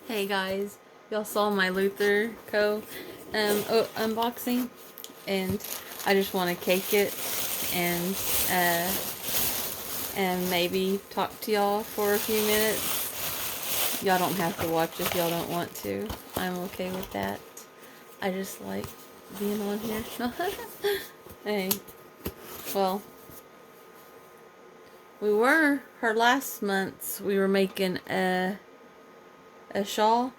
Hey guys, y'all saw my Luther Co. Unboxing, and I just want to cake it and uh, and maybe talk to y'all for a few minutes. Y'all don't have to watch if y'all don't want to. I'm okay with that. I just like being on here. Hey, well, her last month. We were making a shawl.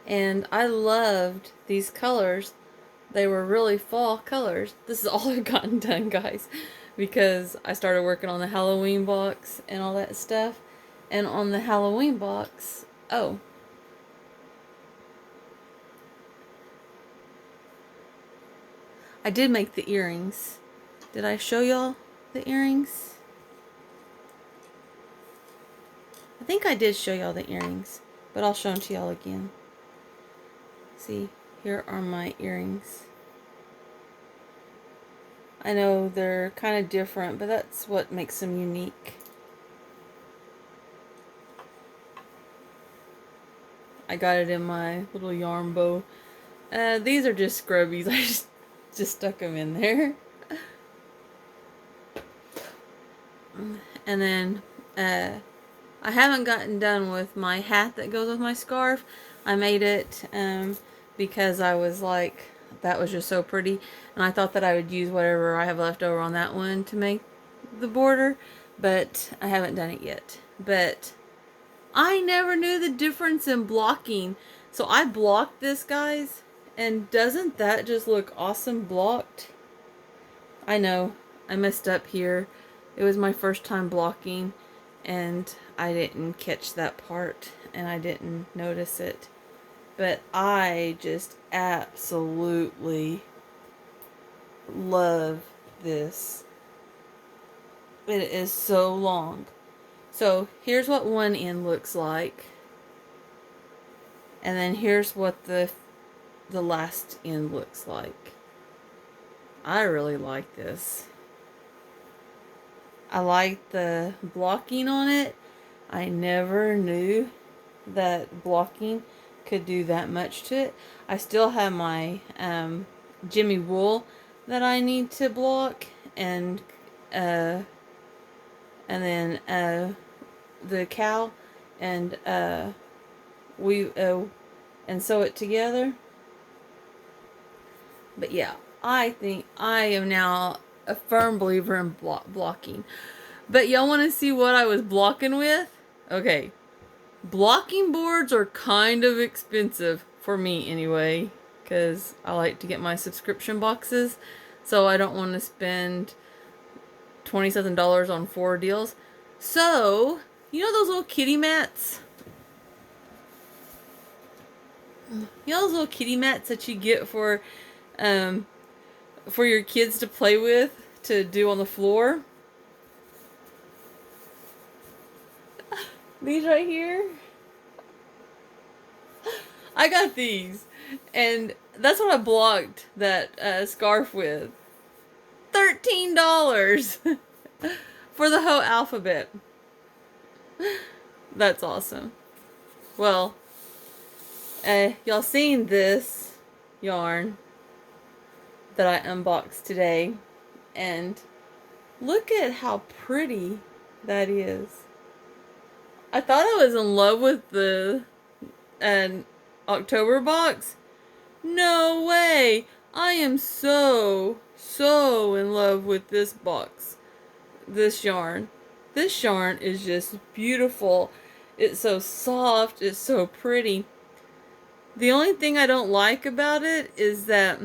And I loved these colors. They were really fall colors. This is all I've gotten done, guys, because I started working on the Halloween box and all that stuff. And on the Halloween box, oh, I did make the earrings. Did I show y'all the earrings? I think I did show y'all the earrings, but I'll show them to y'all again. See, here are my earrings. I know they're kind of different, but that's what makes them unique. I got it in my little yarn bow. These are just scrubbies. I just stuck them in there. And then I haven't gotten done with my hat that goes with my scarf. I made it because I was like, that was just so pretty, and I thought that I would use whatever I have left over on that one to make the border, but I haven't done it yet. But I never knew the difference in blocking. So I blocked this, guys, and doesn't that just look awesome blocked? I know, I messed up here. It was my first time blocking, and I didn't catch that part, and I didn't notice it. But I just absolutely love this. It is so long. So here's what one end looks like. And then here's what the last end looks like. I really like this. I like the blocking on it. I never knew that blocking could do that much to it. I still have my Jimmy wool that I need to block, and then the cow, and and sew it together. But yeah, I think I am now a firm believer in blocking. But y'all want to see what I was blocking with? Okay. Blocking boards are kind of expensive for me anyway, because I like to get my subscription boxes, so I don't want to spend $27 on 4 deals. So, you know those little kitty mats? You know those little kitty mats that you get for your kids to play with, to do on the floor? These right here. I got these, and that's what I blocked that scarf with. $13 for the whole alphabet. That's awesome. Well, y'all seen this yarn that I unboxed today, and look at how pretty that is. I thought I was in love with the October box. No way! I am so in love with this box. This yarn. This yarn is just beautiful. It's so soft. It's so pretty. The only thing I don't like about it is that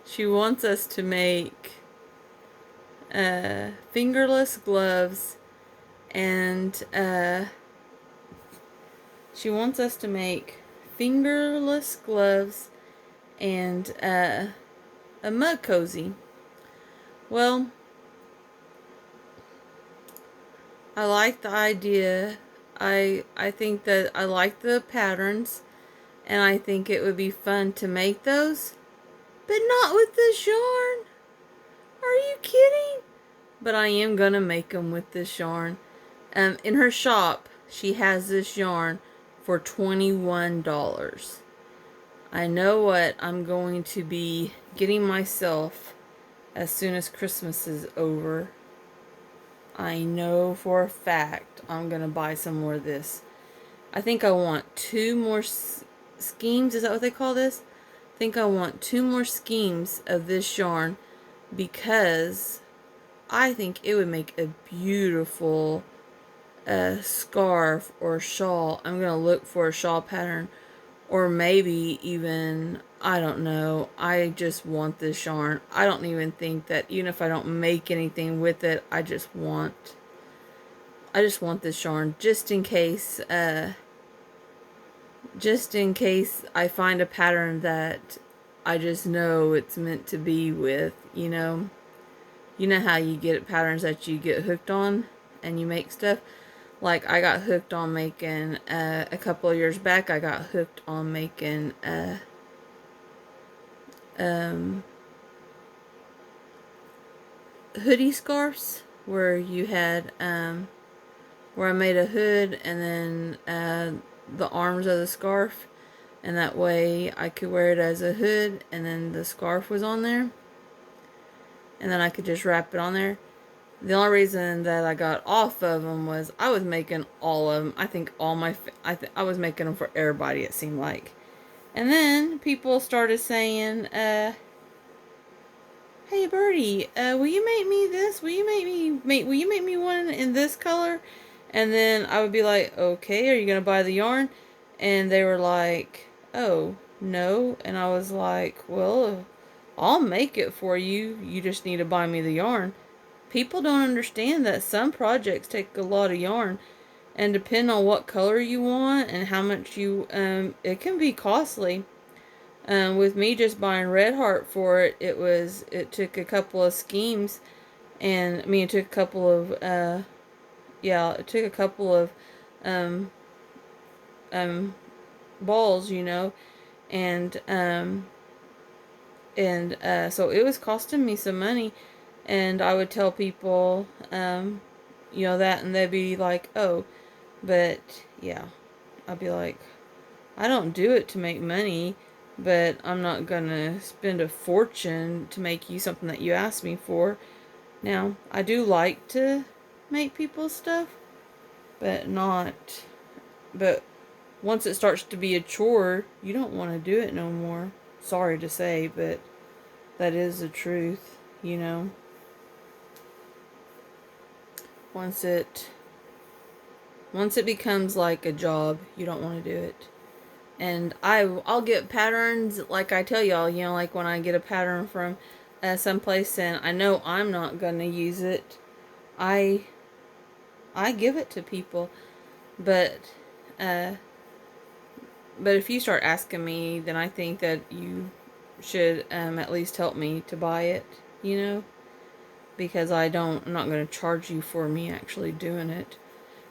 she wants us to make fingerless gloves, and she wants us to make fingerless gloves and a mug cozy. Well, I like the idea. I think that I like the patterns, and I think it would be fun to make those, but not with this yarn. Are you kidding? But I am gonna make them with this yarn. In her shop, she has this yarn for $21. I know what I'm going to be getting myself as soon as Christmas is over. I know for a fact I'm going to buy some more of this. I think I want two more schemes. Is that what they call this? I think I want two more schemes of this yarn because I think it would make a beautiful scarf or shawl. I'm going to look for a shawl pattern, or maybe even, I don't know. I just want this yarn. I don't even think that even if I don't make anything with it, I just want this yarn just in case I find a pattern that I just know it's meant to be with, you know. You know how you get patterns that you get hooked on and you make stuff? Like, I got hooked on making, a couple of years back, I got hooked on making, hoodie scarves, where you had, where I made a hood and then, the arms of the scarf, and that way I could wear it as a hood, and then the scarf was on there, and then I could just wrap it on there. The only reason that I got off of them was I was making all of them. I think all my, I was making them for everybody, it seemed like. And then people started saying, hey Birdie, will you make me this? Will you make me one in this color? And then I would be like, okay, are you going to buy the yarn? And they were like, oh, no. And I was like, well, I'll make it for you. You just need to buy me the yarn. People don't understand that some projects take a lot of yarn, and depending on what color you want and how much you, it can be costly. With me just buying Red Heart for it, it took a couple of schemes, and I mean, it took a couple of, it took a couple of, um, balls, you know, and, so it was costing me some money. And I would tell people, you know, that, and they'd be like, oh, but yeah, I'd be like, I don't do it to make money, but I'm not gonna spend a fortune to make you something that you asked me for. Now, I do like to make people's stuff, but but once it starts to be a chore, you don't want to do it no more. Sorry to say, but that is the truth, you know. Once it becomes like a job, you don't want to do it. And I'll get patterns, like I tell y'all, you know, like when I get a pattern from someplace and I know I'm not gonna use it, I give it to people. But if you start asking me, then I think that you should at least help me to buy it, you know, because I'm not gonna charge you for me actually doing it,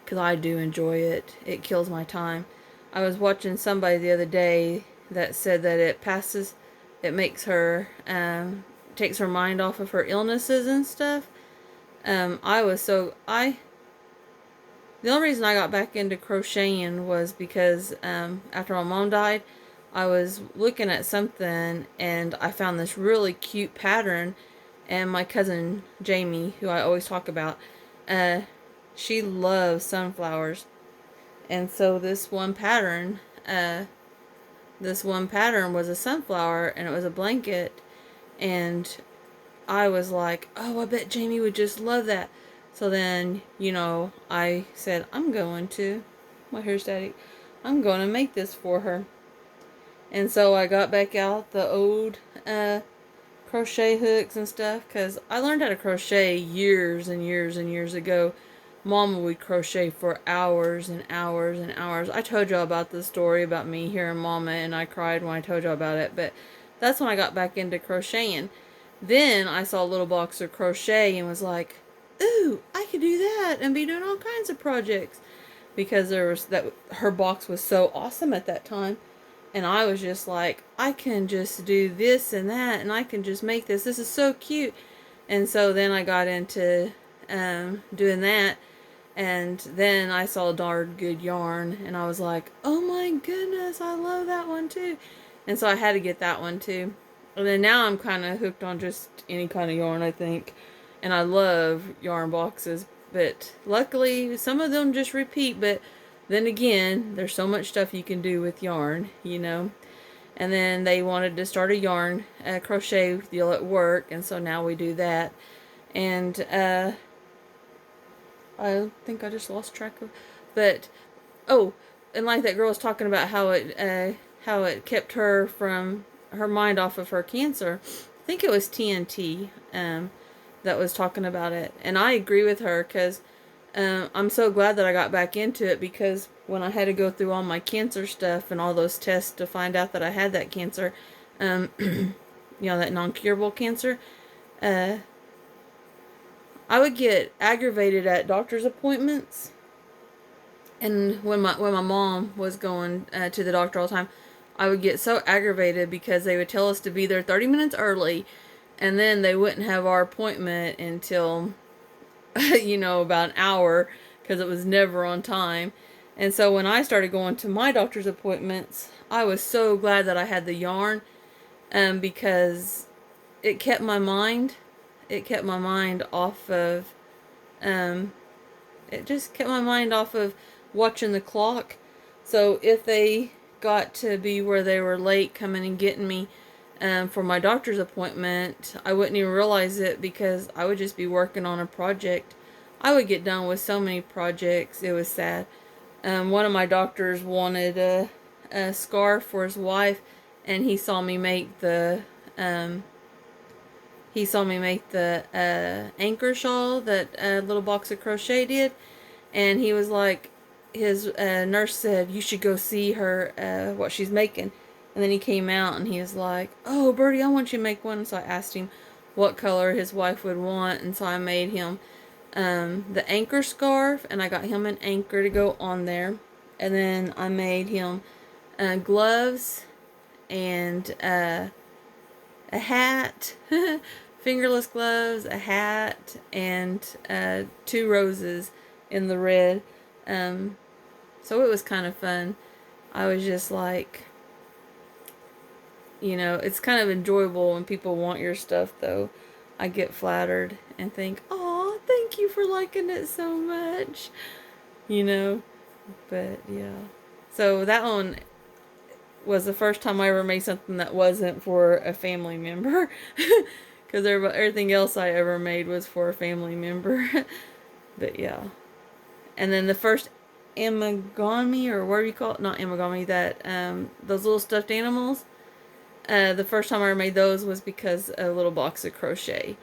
because I do enjoy it. It kills my time. I was watching somebody the other day that said that it makes her, takes her mind off of her illnesses and stuff. The only reason I got back into crocheting was because, after my mom died, I was looking at something and I found this really cute pattern, and my cousin Jamie, who I always talk about, she loves sunflowers. And so this one pattern was a sunflower, and it was a blanket, and I was like, oh, I bet Jamie would just love that. So then, you know, I said, my hair's static, I'm going to make this for her. And so I got back out the old crochet hooks and stuff, because I learned how to crochet years and years and years ago. Mama would crochet for hours and hours and hours. I told y'all about the story about me hearing Mama, and I cried when I told y'all about it, but that's when I got back into crocheting. Then I saw a little box of crochet and was like, ooh, I could do that and be doing all kinds of projects, because her box was so awesome at that time. And I was just like, I can just do this and that, and I can just make this. This is so cute. And so then I got into doing that. And then I saw darn good yarn, and I was like, oh my goodness, I love that one too. And so I had to get that one too. And then now I'm kind of hooked on just any kind of yarn, I think. And I love yarn boxes. But luckily, some of them just repeat. But then again, there's so much stuff you can do with yarn, you know. And then they wanted to start a yarn crochet deal at work. And so now we do that. And I think I just lost track of, but oh, and like that girl was talking about how it kept her from her mind off of her cancer. I think it was TNT that was talking about it, and I agree with her because I'm so glad that I got back into it, because when I had to go through all my cancer stuff and all those tests to find out that I had that cancer, you know, that non-curable cancer, I would get aggravated at doctor's appointments. And when my mom was going to the doctor all the time, I would get so aggravated because they would tell us to be there 30 minutes early, and then they wouldn't have our appointment until, you know, about an hour, because it was never on time. And so when I started going to my doctor's appointments, I was so glad that I had the yarn, because it kept my mind, off of, it just kept my mind off of watching the clock. So if they got to be where they were late coming and getting me for my doctor's appointment, I wouldn't even realize it, because I would just be working on a project. I would get done with so many projects. It was sad. One of my doctors wanted a scarf for his wife, and he saw me make the anchor shawl that a little box of crochet did. And he was like, his nurse said, you should go see her, what she's making. And then he came out and he was like, oh, Bertie, I want you to make one. So I asked him what color his wife would want. And so I made him the anchor scarf, and I got him an anchor to go on there. And then I made him gloves and a hat, fingerless gloves, a hat, and 2 roses in the red. So it was kind of fun. I was just like, you know, it's kind of enjoyable when people want your stuff, though. I get flattered and think, oh, thank you for liking it so much, you know. But yeah, so that one was the first time I ever made something that wasn't for a family member, because everything else I ever made was for a family member. But yeah. And then the first amigami, or what do you call it? Not amigami, that those little stuffed animals. The first time I ever made those was because a little box of crochet.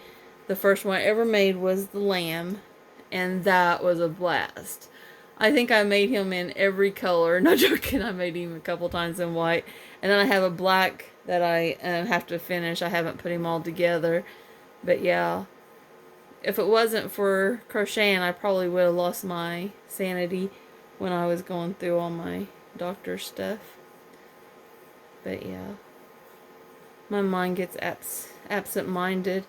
The first one I ever made was the lamb, and that was a blast. I think I made him in every color. No joking, I made him a couple times in white. And then I have a black that I have to finish. I haven't put him all together. But yeah, if it wasn't for crocheting, I probably would have lost my sanity when I was going through all my doctor stuff. But yeah, my mind gets absent-minded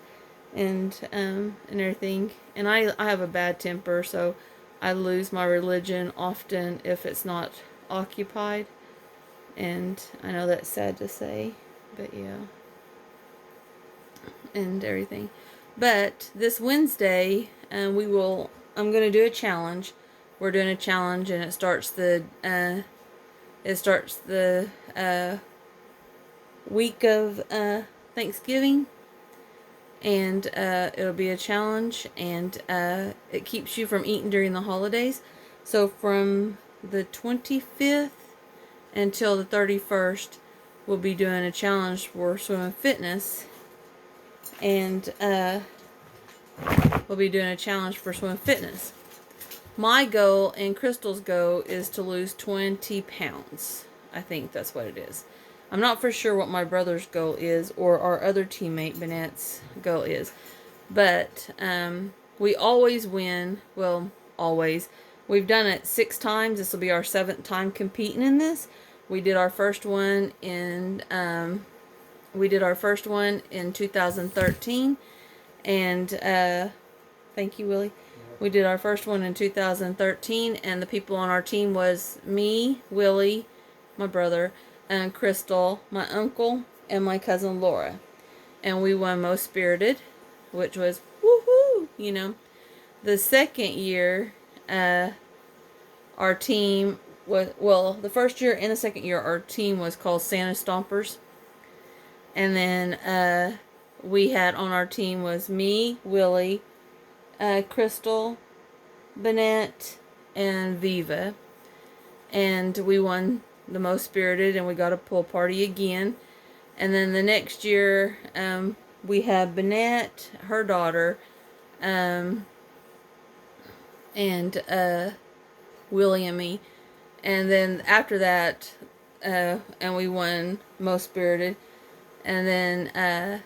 and everything. And I have a bad temper, so I lose my religion often if it's not occupied. And I know that's sad to say, but yeah, and everything. But this Wednesday, I'm going to do a challenge. We're doing a challenge, and it starts the week of Thanksgiving, and it'll be a challenge, and it keeps you from eating during the holidays. So from the 25th until the 31st, we'll be doing a challenge for swim and fitness, and we'll be doing a challenge for swim and fitness. My goal and Crystal's goal is to lose 20 pounds. I think that's what it is. I'm not for sure what my brother's goal is, or our other teammate Bennett's goal is. But we always win. Well, always. We've done it 6 times. This will be our 7th time competing in this. We did our first one in 2013, and thank you, Willie. We did our first one in 2013, and the people on our team was me, Willie, my brother, and Crystal, my uncle, and my cousin Laura. And we won Most Spirited, which was woohoo, you know. The second year, our team was, well, the first year and the second year, our team was called Santa Stompers. And then we had on our team was me, Willie, Crystal, Bennett, and Viva. And we won the Most Spirited, and we got a pool party again. And then the next year, we had Bennett, her daughter, and Willie and me. And then after that, and we won Most Spirited. And then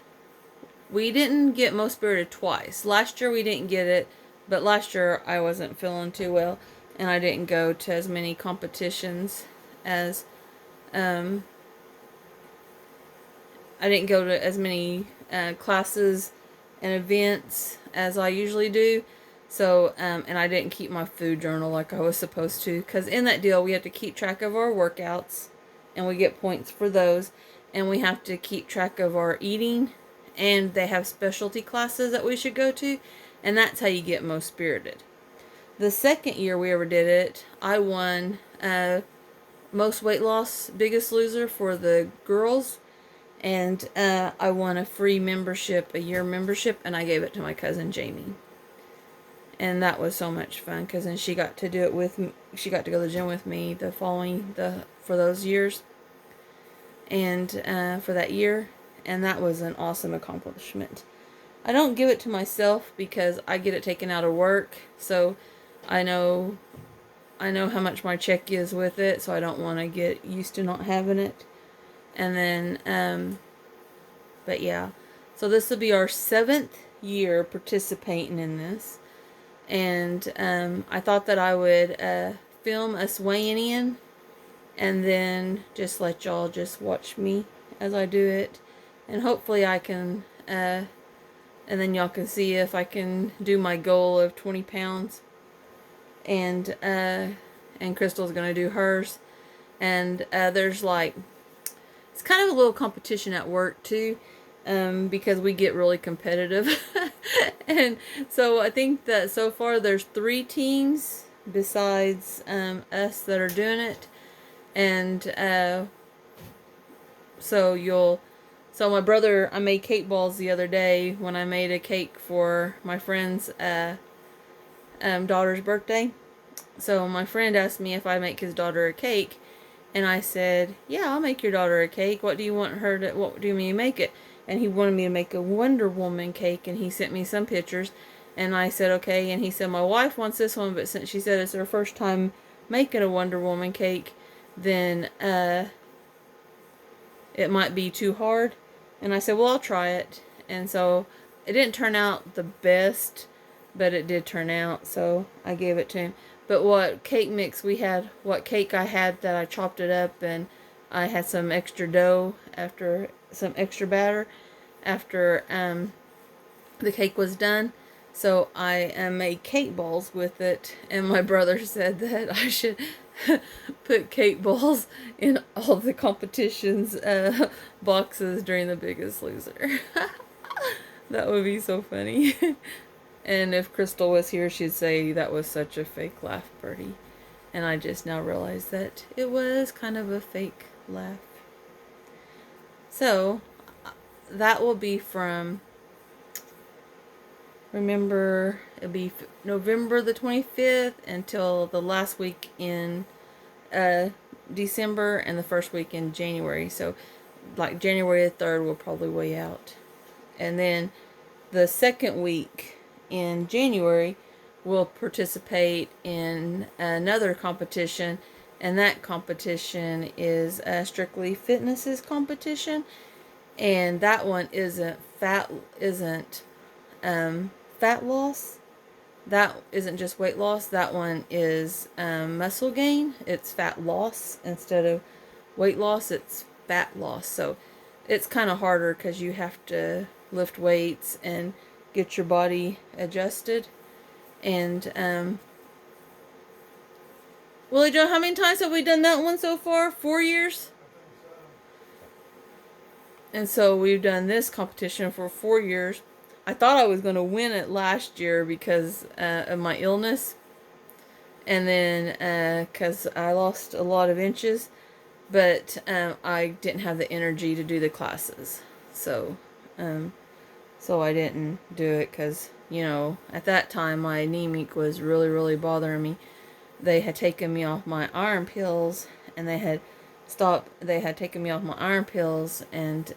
we didn't get Most Spirited twice. Last year we didn't get it, but last year I wasn't feeling too well, and I didn't go to as many competitions as I didn't go to as many classes and events as I usually do. So, and I didn't keep my food journal like I was supposed to. Because in that deal, we have to keep track of our workouts. And we get points for those. And we have to keep track of our eating. And they have specialty classes that we should go to. And that's how you get Most Spirited. The second year we ever did it, I won Most Weight Loss Biggest Loser for the girls. And I won a free membership, a year membership, and I gave it to my cousin Jamie. And that was so much fun, because then she got to do it with me. She got to go to the gym with me for those years, and for that year, and that was an awesome accomplishment. I don't give it to myself because I get it taken out of work, so I know how much my check is with it, so I don't want to get used to not having it. And then, but yeah, so this will be our 7th year participating in this. And I thought that I would film us weighing in, and then just let y'all just watch me as I do it. And hopefully I can, and then y'all can see if I can do my goal of 20 pounds. And Crystal's going to do hers. And there's like, it's kind of a little competition at work too. Because we get really competitive. And so I think that so far there's 3 teams besides us that are doing it. And so my brother, I made cake balls the other day when I made a cake for my friend's daughter's birthday. So my friend asked me if I make his daughter a cake. And I said, yeah, I'll make your daughter a cake. What do you want me to make it? And he wanted me to make a Wonder Woman cake, and he sent me some pictures. And I said, okay. And he said, my wife wants this one, but since she said it's her first time making a Wonder Woman cake, then it might be too hard. And I said, well, I'll try it. And so it didn't turn out the best, but it did turn out, so I gave it to him. But what cake mix what cake I had, that I chopped it up, and I had some extra dough some extra batter after the cake was done. So I made cake balls with it, and my brother said that I should put cake balls in all the competitions boxes during the Biggest Loser. That would be so funny. And if Crystal was here, she'd say that was such a fake laugh, Birdie. And I just now realized that it was kind of a fake laugh. So, that will be from, remember, it'll be November the 25th until the last week in December and the first week in January. So, like January the 3rd, we'll probably weigh out. And then the second week in January, we'll participate in another competition, and that competition is Strictly Fitness's competition, and that one isn't fat loss. That isn't just weight loss. That one is muscle gain. It's fat loss instead of weight loss. It's fat loss. So it's kind of harder because you have to lift weights and get your body adjusted. And Willie Joe, how many times have we done that one so far? 4 years. And so we've done this competition for 4 years. I thought I was going to win it last year because of my illness. And then because I lost a lot of inches. But I didn't have the energy to do the classes. So, so I didn't do it because, you know, at that time my anemic was really, really bothering me. They had taken me off my iron pills, and they had taken me off my iron pills, and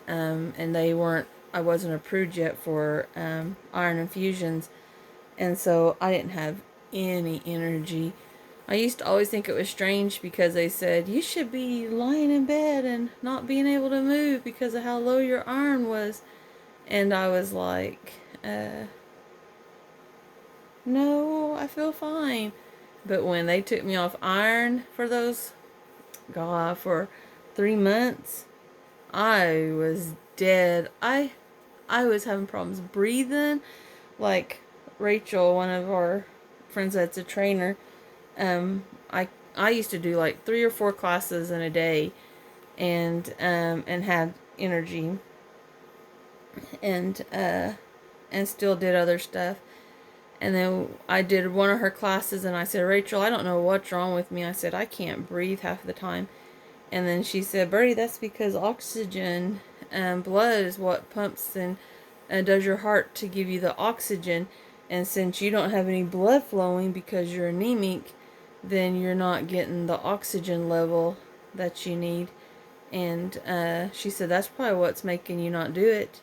they weren't, I wasn't approved yet for iron infusions, and so I didn't have any energy. I used to always think it was strange because they said you should be lying in bed and not being able to move because of how low your iron was, and I was like, no, I feel fine. But when they took me off iron for for 3 months, I was dead. I was having problems breathing. Like Rachel, one of our friends that's a trainer, um, I I used to do like 3 or 4 classes in a day, and had energy, and still did other stuff. And then I did one of her classes, and I said, Rachel, I don't know what's wrong with me. I said, I can't breathe half the time. And then she said, Bertie, that's because oxygen and blood is what pumps and does your heart to give you the oxygen. And since you don't have any blood flowing because you're anemic, then you're not getting the oxygen level that you need. And she said, that's probably what's making you not do it.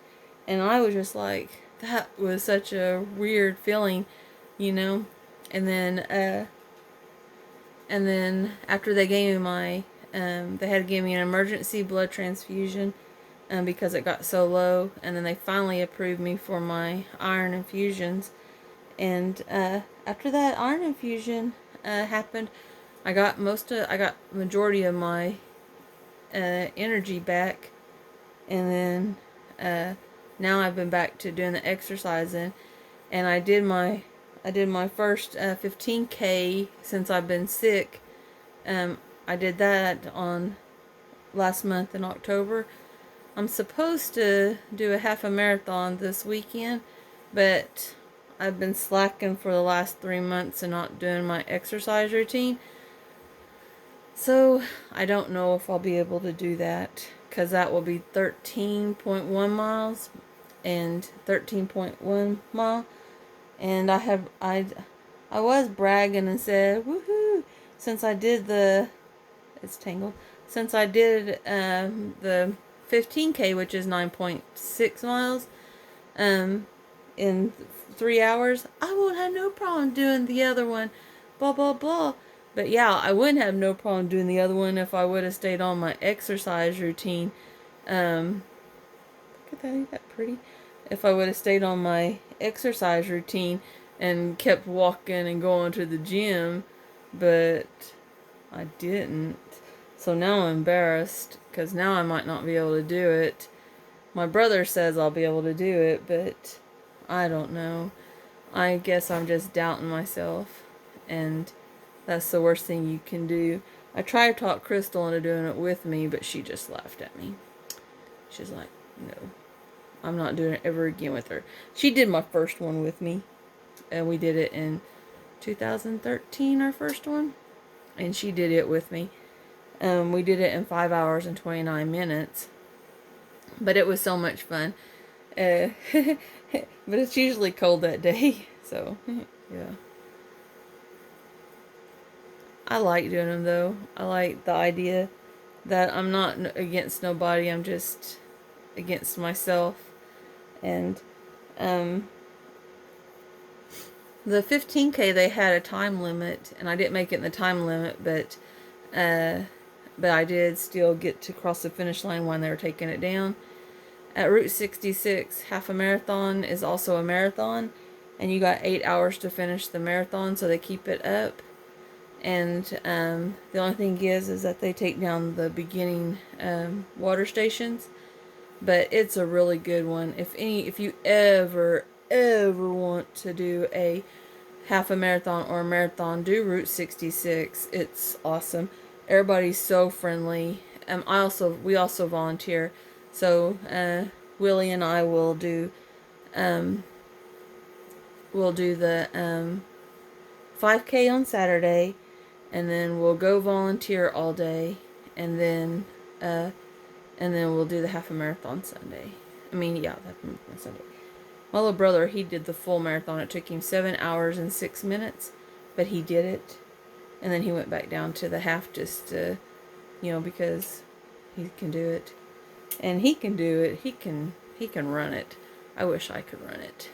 And I was just like, that was such a weird feeling, you know. And then after they gave me my, they had to give me an emergency blood transfusion, because it got so low. And then they finally approved me for my iron infusions. And after that iron infusion happened, I got majority of my energy back. And then now I've been back to doing the exercising, and I did my first 15K since I've been sick. I did that on last month in October. I'm supposed to do a half a marathon this weekend, but I've been slacking for the last 3 months and not doing my exercise routine. So I don't know if I'll be able to do that, because that will be 13.1 miles and 13.1 mile. And I was bragging and said, woohoo, since I did it's tangled, since I did the 15K, which is 9.6 miles, in 3 hours, I won't have no problem doing the other one, blah, blah, blah. But yeah, I wouldn't have no problem doing the other one if I would have stayed on my exercise routine. Look at that, ain't that pretty? If I would have stayed on my exercise routine and kept walking and going to the gym, but I didn't. So now I'm embarrassed, because now I might not be able to do it. My brother says I'll be able to do it, but I don't know. I guess I'm just doubting myself, and that's the worst thing you can do. I tried to talk Crystal into doing it with me, but she just laughed at me. She's like, no, I'm not doing it ever again with her. She did my first one with me, and we did it in 2013, our first one, and she did it with me. We did it in 5 hours and 29 minutes, but it was so much fun. But it's usually cold that day, so yeah. I like doing them though. I like the idea that I'm not against nobody. I'm just against myself. And the 15K, they had a time limit, and I didn't make it in the time limit, but I did still get to cross the finish line when they were taking it down. At Route 66, half a marathon is also a marathon, and you got 8 hours to finish the marathon, so they keep it up. And the only thing is that they take down the beginning water stations, but it's a really good one. If you ever want to do a half a marathon or a marathon, do Route 66. It's awesome. Everybody's so friendly. We also volunteer. So Willie and I um, will do the 5K on Saturday, and then we'll go volunteer all day, and then we'll do the half a marathon Sunday. The half a marathon Sunday. My little brother, he did the full marathon. It took him 7 hours and 6 minutes, but he did it. And then he went back down to the half just to, because he can do it. And he can do it. He can run it. I wish I could run it.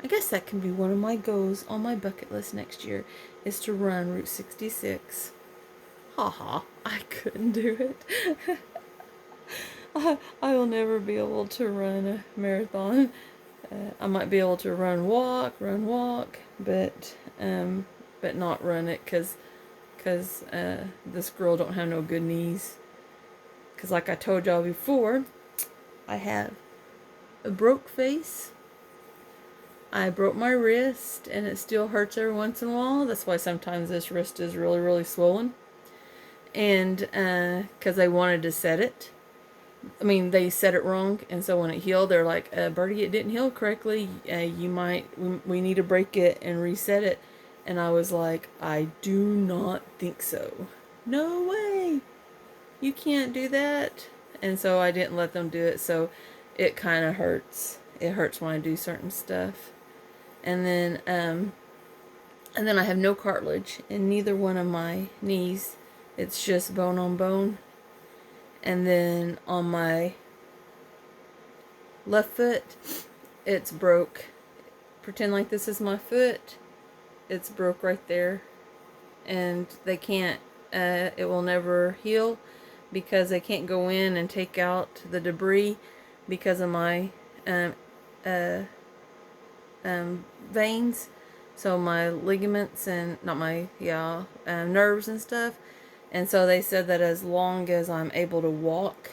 I guess that can be one of my goals on my bucket list next year, is to run Route 66. Haha, I couldn't do it. I will never be able to run a marathon. I might be able to run walk, but not run it because this girl don't have no good knees. Because like I told y'all before, I have a broke face. I broke my wrist, and it still hurts every once in a while. That's why sometimes this wrist is really, really swollen. And because they wanted to set it. They set it wrong, and so when it healed, they're like, Bertie, it didn't heal correctly. We need to break it and reset it. And I was like, I do not think so. No way. You can't do that. And so I didn't let them do it, so it kind of hurts. It hurts when I do certain stuff. And then I have no cartilage in neither one of my knees. It's just bone on bone. And then on my left foot, it's broke. Pretend like this is my foot. It's broke right there. And they can't, it will never heal because they can't go in and take out the debris because of my veins. So my ligaments and, nerves and stuff. And so they said that as long as I'm able to walk,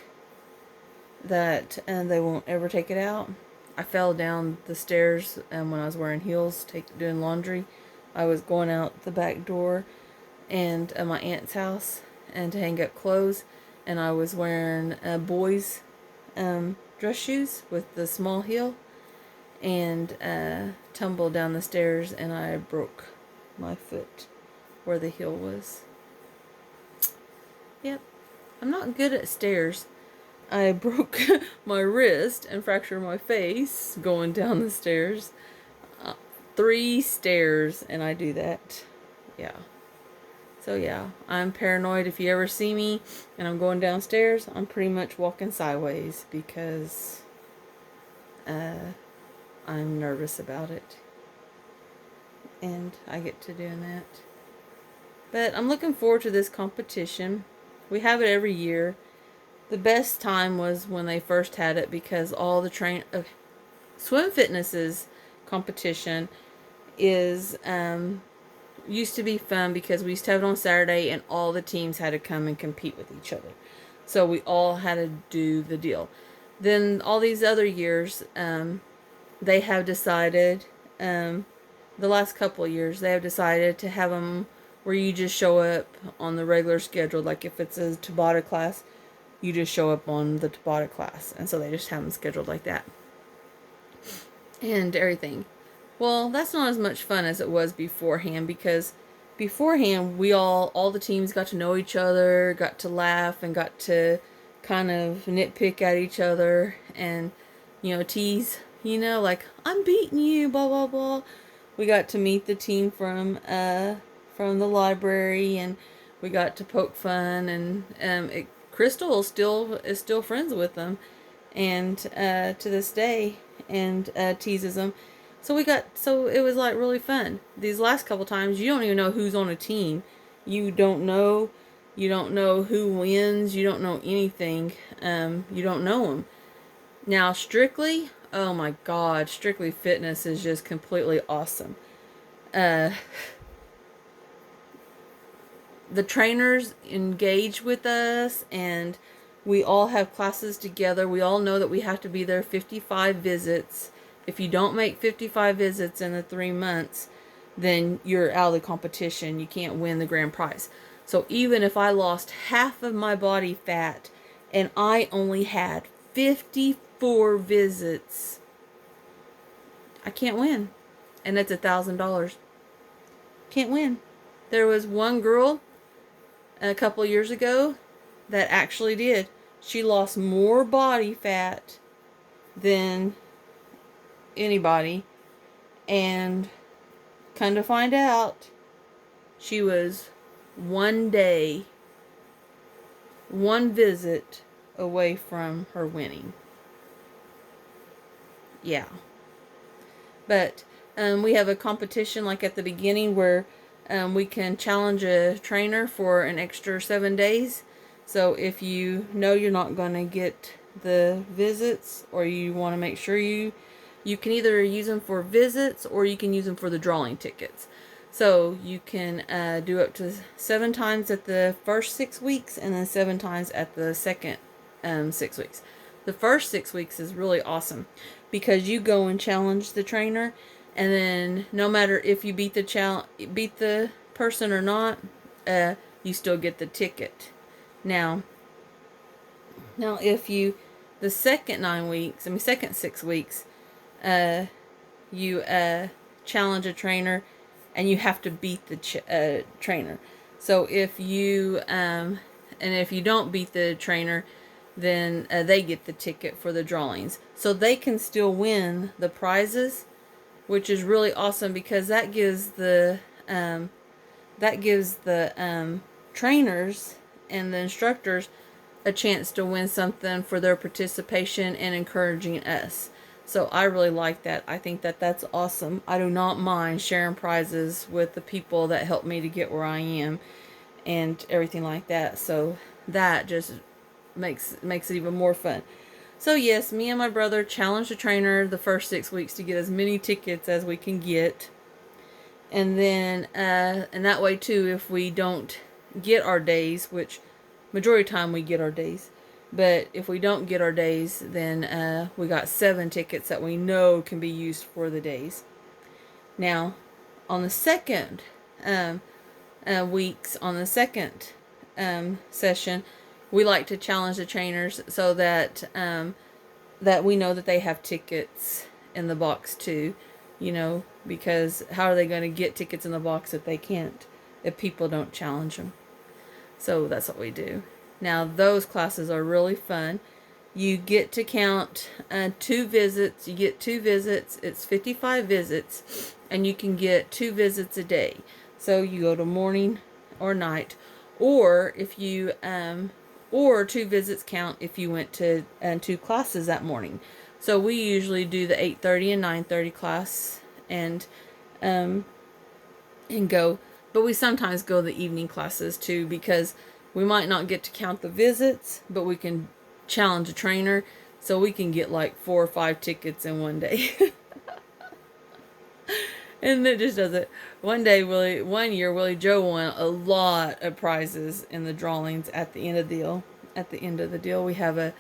that they won't ever take it out. I fell down the stairs when I was wearing heels, doing laundry. I was going out the back door and my aunt's house and to hang up clothes, and I was wearing boys' dress shoes with the small heel, and tumbled down the stairs, and I broke my foot where the heel was. Yep. I'm not good at stairs. I broke my wrist and fractured my face going down the stairs. 3 stairs, and I do that. Yeah. So yeah, I'm paranoid. If you ever see me and I'm going downstairs, I'm pretty much walking sideways because I'm nervous about it. And I get to doing that. But I'm looking forward to this competition. We have it every year. The best time was when they first had it because all the Swim Fitness's competition is used to be fun because we used to have it on Saturday and all the teams had to come and compete with each other. So we all had to do the deal. Then all these other years, they have decided, the last couple of years, they have decided to have them where you just show up on the regular schedule. Like if it's a Tabata class, you just show up on the Tabata class. And so they just have them scheduled like that. And everything. Well, that's not as much fun as it was beforehand, because beforehand all the teams got to know each other, got to laugh, and got to kind of nitpick at each other and, tease, like, I'm beating you, blah, blah, blah. We got to meet the team from the library, and we got to poke fun, and Crystal is still friends with them, and to this day, and teases them. So it was like really fun. These last couple times, you don't even know who's on a team. You don't know who wins. You don't know anything. You don't know them. Now, Strictly, oh my God, Strictly Fitness is just completely awesome. The trainers engage with us, and we all have classes together. We all know that we have to be there 55 visits. If you don't make 55 visits in the 3 months, then you're out of the competition. You can't win the grand prize. So even if I lost half of my body fat and I only had 54 visits, I can't win. And it's $1,000. Can't win. There was one girl a couple years ago that actually did. She lost more body fat than anybody, and kind of find out, she was one day, one visit away from her winning. Yeah. But we have a competition like at the beginning where we can challenge a trainer for an extra 7 days. So if you know you're not going to get the visits, or you want to make sure you can either use them for visits or you can use them for the drawing tickets. So you can do up to 7 times at the first 6 weeks and then 7 times at the second 6 weeks. The first 6 weeks is really awesome because you go and challenge the trainer, and then no matter if you beat the person or not, you still get the ticket. Now if you the second 6 weeks, you challenge a trainer, and you have to beat the trainer. So if you don't beat the trainer, then they get the ticket for the drawings. So they can still win the prizes, which is really awesome because that gives the trainers and the instructors a chance to win something for their participation and encouraging us. So I really like that. I think that that's awesome. I do not mind sharing prizes with the people that helped me to get where I am and everything like that. So that just makes it even more fun. So yes, me and my brother challenged the trainer the first 6 weeks to get as many tickets as we can get. And then, and that way too, if we don't get our days, which majority of the time we get our days, but if we don't get our days, then we got 7 tickets that we know can be used for the days. Now, on the second session, we like to challenge the trainers so that that we know that they have tickets in the box too, because how are they going to get tickets in the box if people don't challenge them? So that's what we do. Now those classes are really fun. You get to count 2 visits. You get 2 visits. It's 55 visits, and you can get 2 visits a day. So you go to morning or night, or if you or 2 visits count if you went to 2 classes that morning. So we usually do the 8:30 and 9:30 class and go, but we sometimes go the evening classes too, because we might not get to count the visits, but we can challenge a trainer, so we can get like 4 or 5 tickets in one day. And it just does it. One year, Willie Joe won a lot of prizes in the drawings at the end of the deal. At the end of the deal, we have a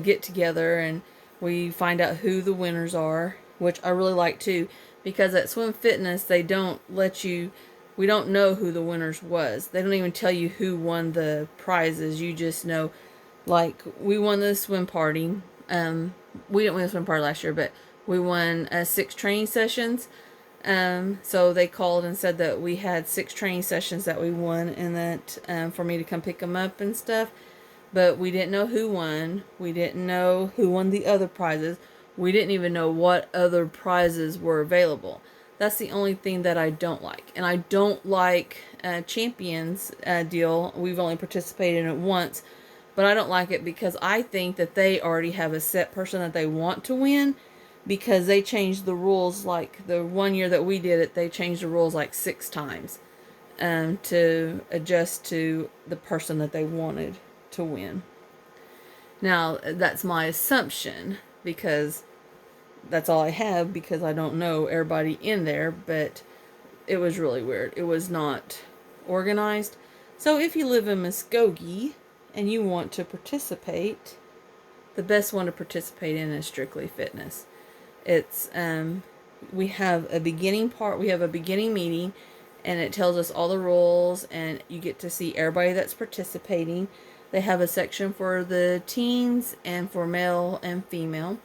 get together, and we find out who the winners are, which I really like too, because at Swim Fitness they don't let you. We don't know who the winners was. They don't even tell you who won the prizes. You just know, like, we won the swim party. We didn't win the swim party last year, but we won 6 training sessions. So they called and said that we had 6 training sessions that we won, and that for me to come pick them up and stuff. But we didn't know who won. We didn't know who won the other prizes. We didn't even know what other prizes were available. That's the only thing that I don't like. And I don't like Champions deal. We've only participated in it once. But I don't like it because I think that they already have a set person that they want to win, because they changed the rules. Like the one year that we did it, they changed the rules like 6 times to adjust to the person that they wanted to win. Now, that's my assumption, because that's all I have, because I don't know everybody in there, but it was really weird. It was not organized. So if you live in Muskogee and you want to participate, the best one to participate in is Strictly Fitness. It's we have a beginning part, we have a beginning meeting, and it tells us all the rules, and you get to see everybody that's participating. They have a section for the teens and for male and female.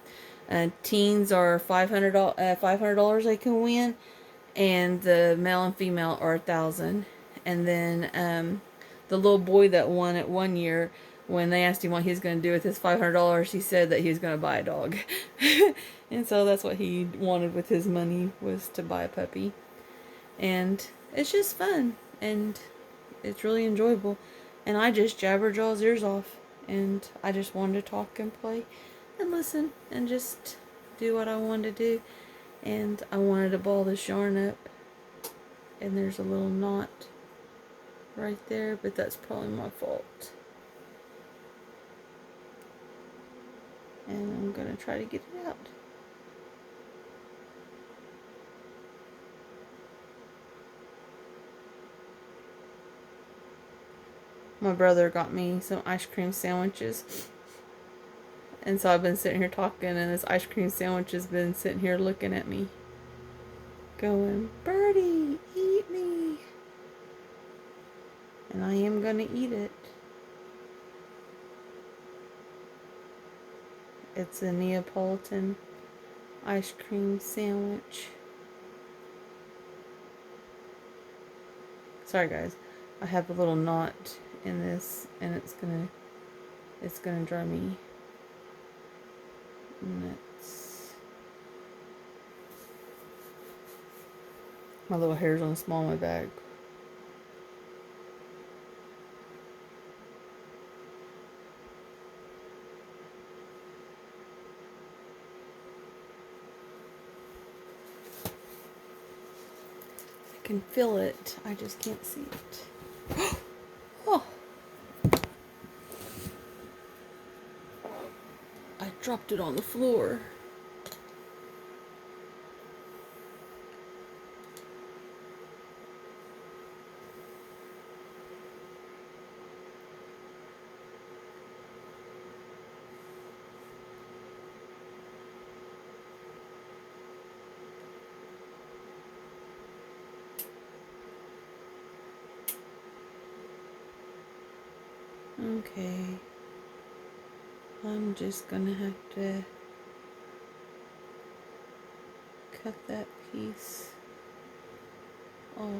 Teens are $500 they can win, and the male and female are 1,000. And then the little boy that won it one year, when they asked him what he was going to do with his $500, he said that he was going to buy a dog. And so that's what he wanted with his money, was to buy a puppy. And it's just fun, and it's really enjoyable. And I just jabber Jaw's ears off, and I just wanted to talk and play and listen and just do what I wanted to do. And I wanted to ball this yarn up, and there's a little knot right there, but that's probably my fault. And I'm gonna try to get it out. My brother got me some ice cream sandwiches, and so I've been sitting here talking, and this ice cream sandwich has been sitting here looking at me, going, "Birdie, eat me." And I am gonna eat it. It's a Neapolitan ice cream sandwich. Sorry guys, I have a little knot in this, and it's gonna drive me nuts. My little hair's on the small of my bag. I can feel it, I just can't see it. Oh, I dropped it on the floor. Okay, I'm just gonna have to cut that piece off.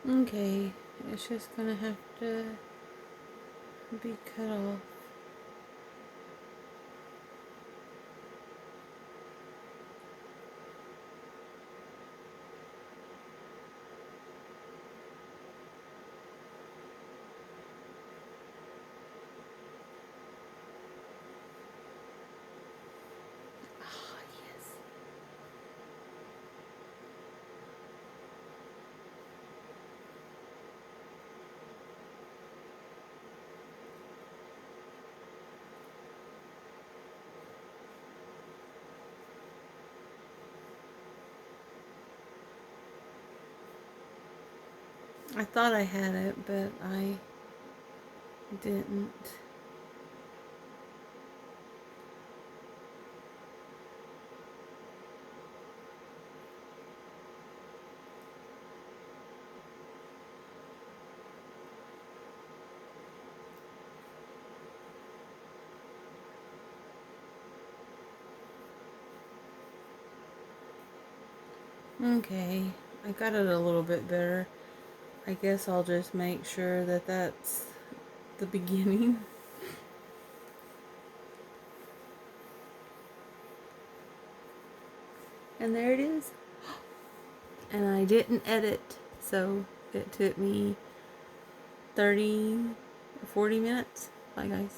Okay, it's just gonna have to be cut off. Ah, yes. I thought I had it, but I didn't. Okay, I got it a little bit better. I guess I'll just make sure that that's the beginning. And there it is. And I didn't edit, so it took me 30 or 40 minutes. Bye guys.